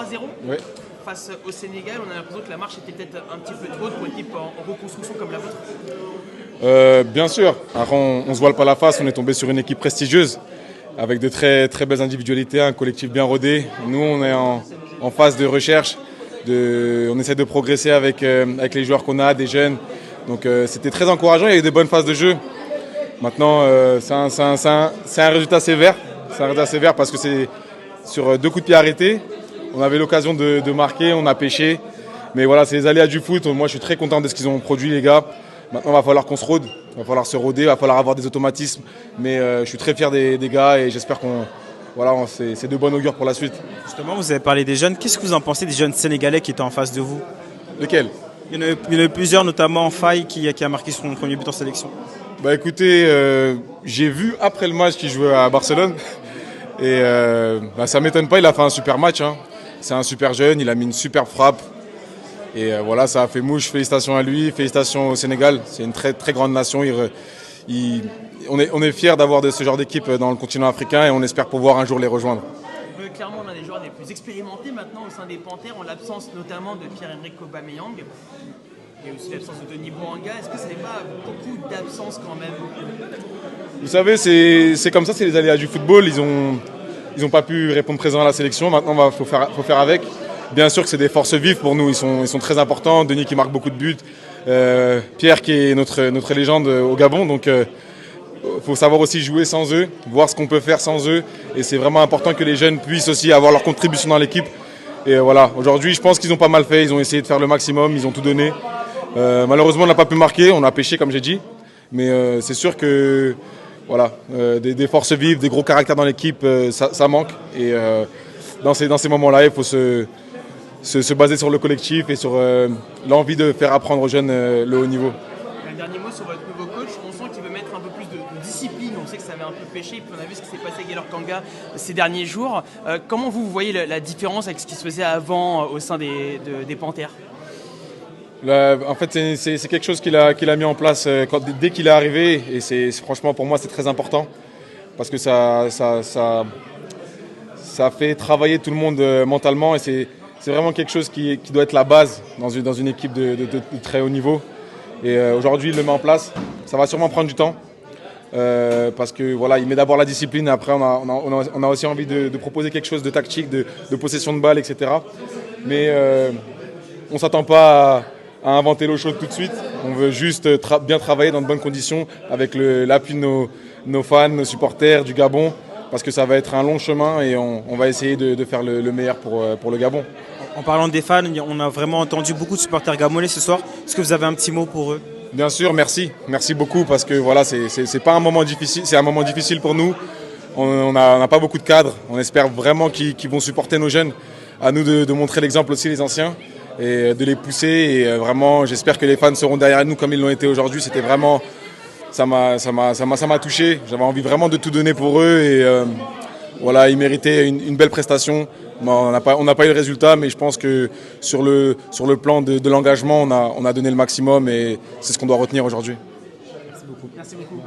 3-0 Oui. face au Sénégal. On a l'impression que la marche était peut-être un petit peu trop haute pour une équipe en reconstruction comme la vôtre. Bien sûr. Après, on ne se voile pas la face. On est tombé sur une équipe prestigieuse avec de très, très belles individualités, un collectif bien rodé. Nous, on est en phase de recherche. On essaie de progresser avec les joueurs qu'on a, des jeunes. Donc c'était très encourageant. Il y a eu des bonnes phases de jeu. Maintenant, c'est un résultat sévère. C'est un résultat sévère parce que c'est sur 2 coups de pied arrêtés. On avait l'occasion de marquer, on a pêché. Mais voilà, c'est les aléas du foot. Moi, je suis très content de ce qu'ils ont produit, les gars. Maintenant, il va falloir qu'on se rôde. Il va falloir se rôder, il va falloir avoir des automatismes. Mais je suis très fier des gars et j'espère c'est de bon augure pour la suite. Justement, vous avez parlé des jeunes. Qu'est-ce que vous en pensez des jeunes sénégalais qui étaient en face de vous? Lesquels? Il y en a eu plusieurs, notamment Faye qui a marqué son premier but en sélection. Bah écoutez, j'ai vu après le match qu'il jouait à Barcelone. Et ça ne m'étonne pas, il a fait un super match. Hein. C'est un super jeune, il a mis une super frappe. Et voilà, ça a fait mouche. Félicitations à lui, félicitations au Sénégal. C'est une très, très grande nation. On est fiers d'avoir ce genre d'équipe dans le continent africain et on espère pouvoir un jour les rejoindre. Clairement, on a des joueurs les plus expérimentés maintenant au sein des Panthères, en l'absence notamment de Pierre-Emerick Aubameyang. Et aussi l'absence de Denis Bouanga. Est-ce que ce n'est pas beaucoup d'absence quand même? Vous savez, c'est comme ça, c'est les aléas du football. Ils ont pas pu répondre présent à la sélection. Maintenant, faut faire avec. Bien sûr que c'est des forces vives pour nous. Ils sont très importants. Denis qui marque beaucoup de buts. Pierre qui est notre légende au Gabon. Donc, faut savoir aussi jouer sans eux, voir ce qu'on peut faire sans eux. Et c'est vraiment important que les jeunes puissent aussi avoir leur contribution dans l'équipe. Et voilà, aujourd'hui, je pense qu'ils ont pas mal fait. Ils ont essayé de faire le maximum. Ils ont tout donné. Malheureusement, on n'a pas pu marquer. On a pêché, comme j'ai dit. Mais c'est sûr que voilà, des forces vives, des gros caractères dans l'équipe, ça manque. Et dans ces moments-là, il faut se baser sur le collectif et sur l'envie de faire apprendre aux jeunes le haut niveau. Un dernier mot sur votre nouveau coach. On sent qu'il veut mettre un peu plus de discipline. On sait que ça avait un peu pêché. Puis on a vu ce qui s'est passé avec Gaylor Kanga ces derniers jours. Comment vous voyez la différence avec ce qui se faisait avant au sein des Panthères? En fait, c'est quelque chose qu'il a mis en place dès qu'il est arrivé. Et franchement, pour moi, c'est très important. Parce que ça fait travailler tout le monde mentalement. Et c'est vraiment quelque chose qui doit être la base dans une équipe de très haut niveau. Et aujourd'hui, il le met en place. Ça va sûrement prendre du temps. Parce que voilà, il met d'abord la discipline. Et après, on a aussi envie de proposer quelque chose de tactique, de possession de balle, etc. Mais on ne s'attend pas à inventer l'eau chaude tout de suite. On veut juste bien travailler dans de bonnes conditions avec l'appui de nos fans, nos supporters du Gabon, parce que ça va être un long chemin et on va essayer de faire le meilleur pour le Gabon. En parlant des fans, on a vraiment entendu beaucoup de supporters gabonais ce soir. Est-ce que vous avez un petit mot pour eux? Bien sûr, merci. Merci beaucoup parce que voilà, c'est pas un moment difficile, c'est un moment difficile pour nous. On n'a pas beaucoup de cadres. On espère vraiment qu'ils vont supporter nos jeunes. À nous de montrer l'exemple aussi, les anciens, et de les pousser. Et vraiment, j'espère que les fans seront derrière nous comme ils l'ont été aujourd'hui. C'était vraiment, ça m'a touché. J'avais envie vraiment de tout donner pour eux et voilà, ils méritaient une belle prestation. On n'a pas eu le résultat, mais je pense que sur le plan de l'engagement, on a donné le maximum et c'est ce qu'on doit retenir aujourd'hui. Merci beaucoup. Merci beaucoup.